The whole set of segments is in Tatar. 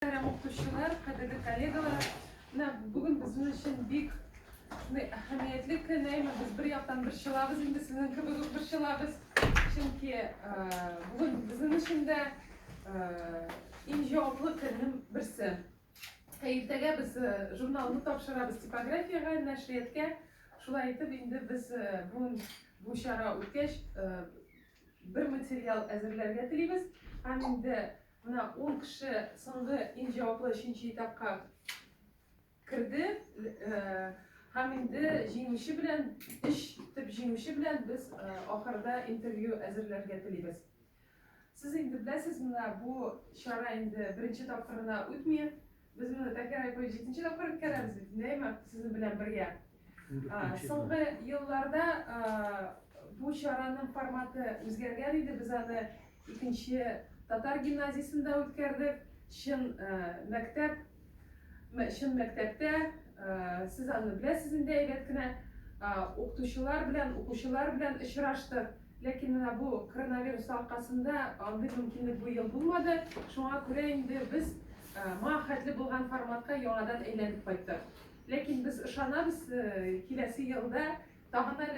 Okuyucular, kaderli kollegalar, bugün bizim için büyük ahamiyetli kınayma biz bir yaktan bir şılabız, indi sizin gibi bir şılabız. Çünkü bugün bizim için de inceoplu kınım birisi. Ertege biz jurnalını topşırabız tipografiyaga, neşriyatga. Şulay etip indi biz bugün bu şara o'tkaç bir material hazırlarga tileymiz. Hem indi buna 10 kişi so'nggi inceoplu 5-chi etapga kirdi. Hem indi jingişi bilen ish bitib jingişi bilen biz oxirida intervyu hazırlarga tileymiz. Siz indi bilasiz, mana bu şara indi birinchi topqirina o'tmaydi. Biz buni takrar aytib 7-chi topqir o'tkazamiz deb nima siz bilan birga. So'nggi yillarda bu şaranın formati o'zgargan edi. Biz ani ikkinchi Tatar gimnaziyasida o'tkazdik. Shin maktabda siz ani bilasiz, endi aytganda o'quvchilar bilan uchrashdik. Lekin mana bu koronavirus orqasida bunday mumkinlik bu yil bo'lmadi. Shunga ko'ra endi biz muvaffaqiyatli bo'lgan formatga yangidan aylanib qaytdik. Lekin biz ishonamiz, kelasi yilda tag'in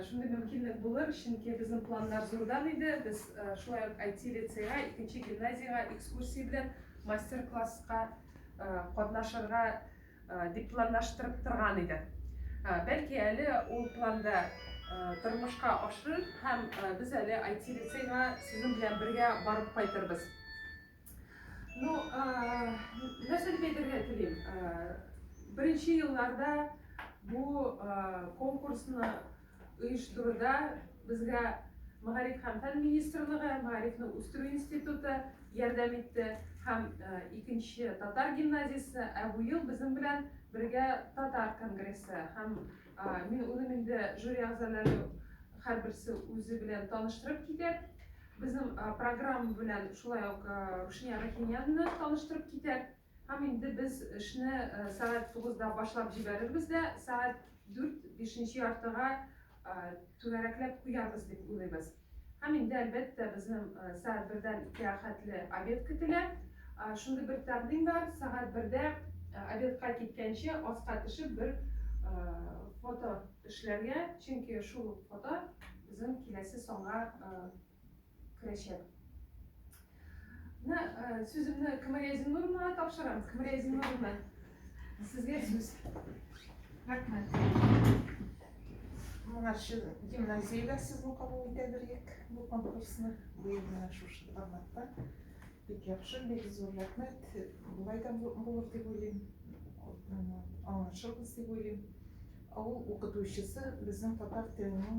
shunday mumkinlik bo'lar, chunki bizning planlar zo'rdan edi. Biz shulay IT litseyga, ikkinchi gimnaziyaga ekskursiya bilan master klassga qatnashirga deb planlashtirib turgan edi. Belki hali o planda turmushga oshirilib ham biz hali IT litseyga sizin bilan birga borib qaytarmiz. No, narsa deb aytishga tilayim. Birinchi yillarda bu konkursni uyushtiruvda bizga Ma'arif ham ta'lim ministrligi, Ma'arifni o'stirish instituti yordam etdi. Ham ikkinchi Tatar gimnaziyasi bu yil bizim bilan birga Tatar kongressi. Ham men uni endi juri a'zolari har birisi o'zi bilan tanishtirib ketadi. Bizim programma bilan shulayok Rushniya Rahimyanni tanishtirib ketadi. Ham endi biz ishni soat 9da boshlab jibaribizda, soat 4-5 yartiga tugaraklab qo'yamiz deb o'ylaymiz. Ham endi albatta bizim soat 1dan 2ga qadar obed ketiladi. Shunda bir taqdim bor, soat 1da obedga ketgancha ostga tushib bir foto ishlarga, chunki shu foto bizim kelasi songa kirishadi. Sözümni Kamariyazin Nurum'a topshiramiz. Kamariyazin Nurum'a sizga so'z. Rahmat. Mana shu gimnaziyaga sizni qabul etadilik bu konkursni bu yil mana shu formatda. Bek yaxshi, bek zo'r rahmat. Bulayda bo'lur deb o'ylayman. Anglashilmiz deb o'ylayman. Avul o'qituvchisi bizning tatar tilining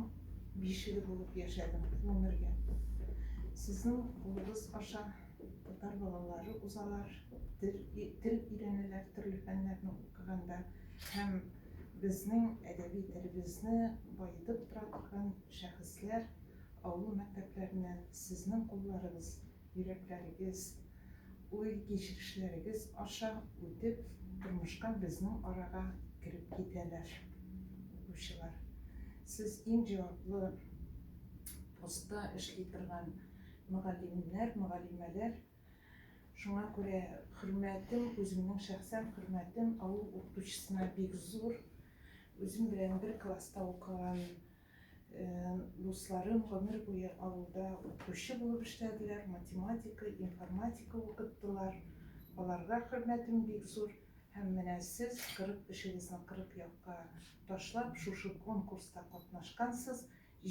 beshigi bo'lib yashadim umrga. Sizning qo'lingiz osha tatar bolaları uzalar, dil öğrenirler, türlü fenlerni o'qiganda hem bizning adabiy tilimizni boyitib turadigan shaxslar avul maktablarini sizning qo'llaringiz, yuraklaringiz, o'y kechirishlaringiz osha o'tib turmushga bizning oraga kirib ketadilar o'quvchilar. Siz eng javobli postda ishlay turgan muallimlar, muallimalar. Şuna göre hürmetim, özümün şahsen hürmetim avul o'qituvchisine bek zo'r. Özüm bilen bir klasta o'qigan dostlarım ömür boyu avulda o'qituvchi bo'lib ishladilar, matematika, informatika o'qitdilar. Ularga hürmetim bek zo'r. Hem mana siz qirib ishingizni qirib yoqqa tashlab, shu konkursda qatnashgansiz,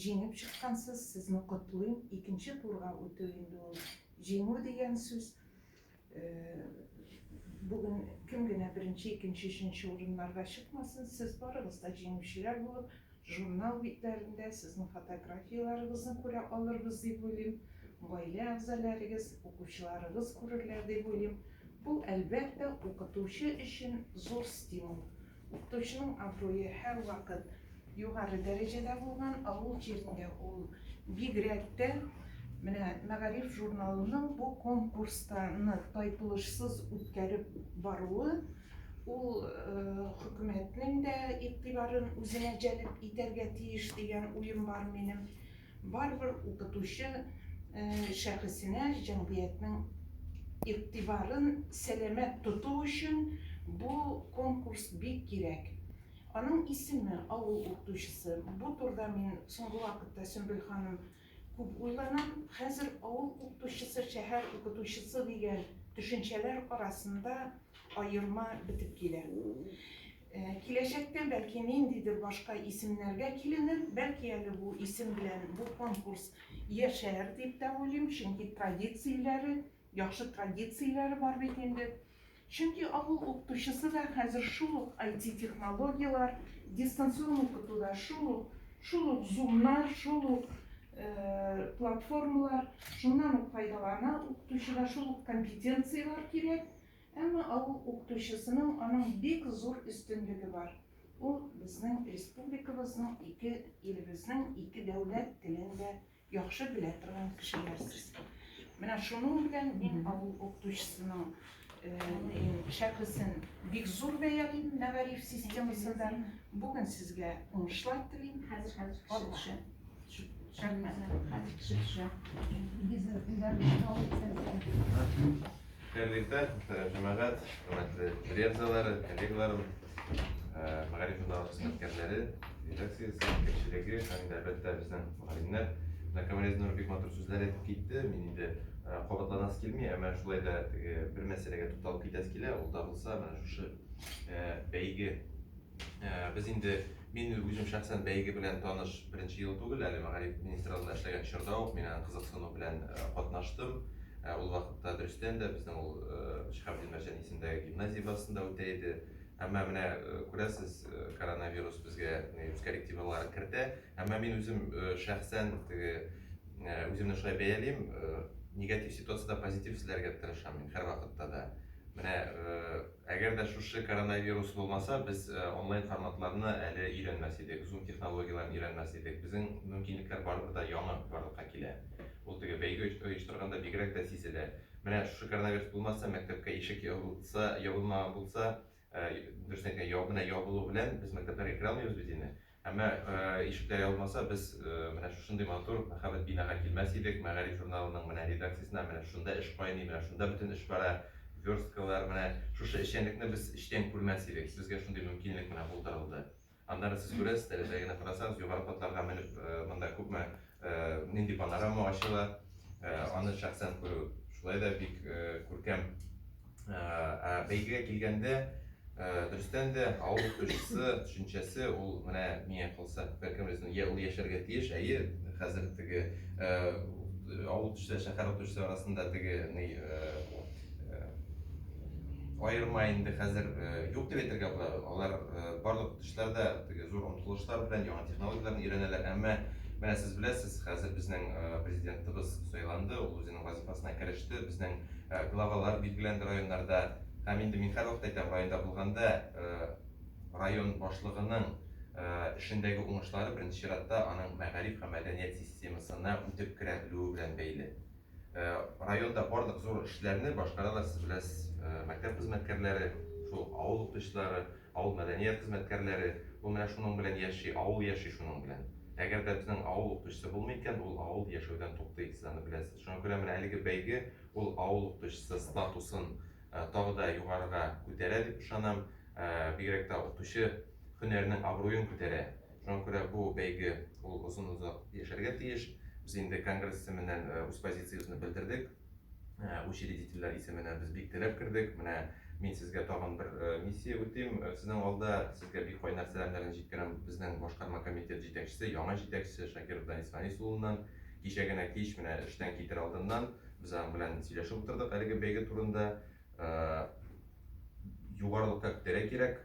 jengib chiqqansiz, sizni qutlayman. Ikkinchi turga o'tib endi ol jengu degan so'z. Bugün kimgina birinchi, ikkinchi, uchinchi o'rinlarga chiqmasin, siz borig'izda jenguvchilar bo'lib, jurnal betlarida sizning fotografiyalaringizni ko'ra olurmiz deb o'ylayman. Oila a'zolaringiz, o'quvchilaringiz ko'rarlar deb o'ylayman. Bu albatta o'qituvchi uchun zo'r stimul. O'qituvchining obro'yi har vaqt yuqori darajada bo'lgan avul yerida u bigrakda Ma'arif jurnalının bu konkurslarını taytılışsız o'tkazib boruvi u hukumatning de itibarın o'zine jalb etarga tegish degan o'yim bor menim. Baribir o'qituvchi shaxsini jamiyatning iktibарын selamet tutuğu için bu konkurs bek gerek. Onun ismi avul okutuşusu. Bu turda men soңғы vakıtta Sümbül Hanım көп ойланам. Hazır avul okutuşusu, şehir okutuşusu деген düşünceler arasında ayırma bitip gelir. Gelecekte belki nindidir başka isimlerge kilinir. Belki yani bu isim bilen bu konkurs yaşar deyip de olayım. Çünkü tradisiyaları, yaxşı tradisiyaları var bekende. Çünkü avul okutuşusu da hazır şuluk IT teknologiyalar, distansiyon okutuda şuluk zoomlar, şuluk platformalar, şundan faydalana okutuşuda şuluk kompetensiyalar gerek. Ama avul okutuşusunun onun bek zor üstünlüğü var. O bizning respublikamızın iki ilimizin iki devlet dilinde yaxşı bile turgan kişilersiz. Mana şunun bilen men avul okutuşusunun şarkısını bek zor beğendim Magarif sistemasında. Bugün sizge oңuшлар tileyim. Hazır. Birlikte cemaat, hürmetli riyazları, kollegalarım, Magarif jurnalı hizmetkarları, redaksiyası, kişiligi, hem de elbette bizden muhalimler. Kamerasının Nurbek Matur sözler etip gitti. Men de qobatlanası kelmey, ama şulay da bir meselege to'xtalib ketasi keladi. Ol da bo'lsa, mana shu beygi biz endi men o'zim shaxsan beygi bilan tanish birinchi yil tugul, hali Magarif ministrligida ishlagan chog'da men qiziqsinu bilan qatnashdim. Ул вакытта дөрестән дә безнең ул Шиһабдин Мәрҗән исемендәге гимназия базасында үтә иде. Әмма менә күрәсез, коронавирус безгә үз коррективаларын кертә. Әмма мин үзем шәхсән үземне шулай бәялим, негатив ситуациядә позитив сүзләргә тырышам мин һәр вакытта да. Менә әгәр дә шушы коронавирус булмаса, без онлайн форматларны әле өйрәнмәс идек, Zoom технологияларын өйрәнмәс идек. Безнең мөмкинлекләр барыбер да яңа барлыкка килә. Ул теге бәйге оештырганда бигрәк тә сизелә. Менә шушы коронавирус булмаса, мәктәпкә ишек ябылмаган булса, дөресен әйткәндә ябына ябылу белән без мәктәпләргә керә алмыйбыз бит инде. Әмма ишекләр ябылмаса, без менә шушындый матур мәхәббәт бинага килмәс идек. Мәгариф журналының менә редакциясына менә шунда эш кайный, менә шунда бөтен эш бара, версткалар, менә шушы эшчәнлекне без эштән күрмәс идек. Безгә шундый мөмкинлек менә булдырылды. Аннары сез күрәсез, тәләфәгенә карасагыз, югары катларга менеп монда күпме нинди панорама ачыла, аны шәхсән күрү шулай да бик күркәм. Бәйгегә килгәндә дөрестән дә авыл укытучысы төшенчәсе ул менә миңа калса бәлкем ул яшәргә тиеш, әйе, хәзер теге авыл укытучысы, шәһәр укытучысы арасында теге ayırma indi хәзер юк дип әйтергә була. Алар барлык укытучылар да теге зур омтылышлар белән яңа технологияларны өйрәнәләр. Әмма менә сез беләсез, хәзер безнең президентыбыз сайланды, ул үзенең вазифасына кереште. Безнең главалар билгеләнде районнарда. Һәм инде мин һәр вакыт әйтәм, районда булганда район башлыгының эшендәге уңышлары беренче чиратта аның мәгариф һәм мәдәният системасына үтеп керә белүе белән бәйле. Районда барлык зур эшләрне башкаралар, сез беләсез. Мәктәп хезмәткәрләре, шул авыл укытучылары, авыл мәдәният хезмәткәрләре, ул менә шуның белән яши, авыл яши шуның белән. Әгәр дә безнең авыл укытучысы булмый икән, ул авыл яшәүдән туктый, сез аны беләсез. Шуңа күрә менә әлеге бәйге ул авыл укытучысы статусын тагы да югарыга күтәрә дип ышанам. Бигрәк тә укытучы һөнәренең абруен күтәрә. Шуңа күрә бу бәйге ул озын-озак яшәргә тиеш. Без инде конгресс исеменнән үз позициябызны белдердек. Учредительләр исеменнән без бик теләп кирдек. Менә мин сезгә тагын бер миссия үтим. Сезнең алда сезгә бик кайнар сәламнәрне җиткерәм безнең башкарма комитет җитәкчесе, яңа җитәкчесе Шакиров Данис Фанис улыннан. Кичә генә кич менә эштән китер алдыннан без аның белән сөйләшеп утырдык әлеге бәйге турында. Югарылыкка күтәрә кирәк,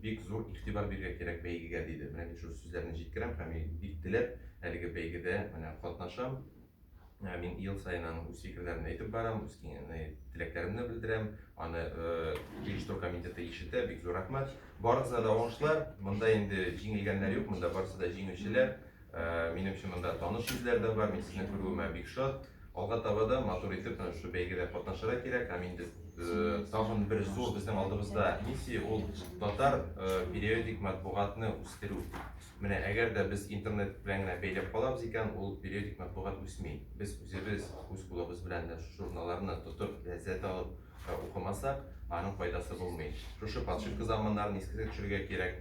бик зур игътибар бирергә кирәк бәйгегә диде. Менә мин шу сүзләрне җиткерәм һәм бик теләп әлеге бәйгедә менә катнашам. Мин ел сайын аның үз фикерләрен әйтеп барам, үз теләкләремне белдерәм. Аны оештыру комитеты ишетә, бик зур рәхмәт. Барыгызга да уңышлар. Монда инде җиңелгәннәр юк, монда барысы да җиңүчеләр. Минемчә монда таныш сүзләр дә бар, мин сезне күрүемә бик шат. Алга таба да матур итеп шу бәйгедә катнашырга кирәк. Һәм инде Тагын бер зур безнең алдыбызда миссия ул татар периодик матбугатны үстерү. Менә әгәр дә без интернет белән генә бәйләп калабыз икән, ул периодик матбугат үсми. Без үзебез үз кулыбыз белән дә журналларны тотып, ләззәт алып укымасак, аның файдасы булмый. Шушы подшивка заманнарын искә төшерергә кирәк,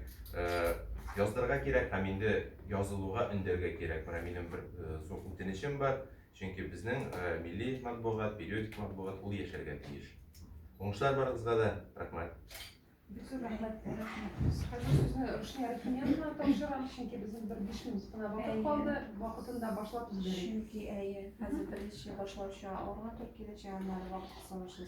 яздырырга кирәк һәм инде язылуга өндәргә кирәк. Менә минем бер зур үтенечем бар. Чөнки безнең милли матбугат, периодик матбугат ул яшәргә тиеш. Уңышлар барыгызга да рәхмәт. Бик зур рәхмәт. Хәзер сүзне Рушния Рахимовна тапшырам, чөнки безнең бер 5 минут кына вакыт калды. Вакытында башлап җибәрик. Çünkü hozir bir ish boshlashga o'rni turib kelajak vaqt hisoblashni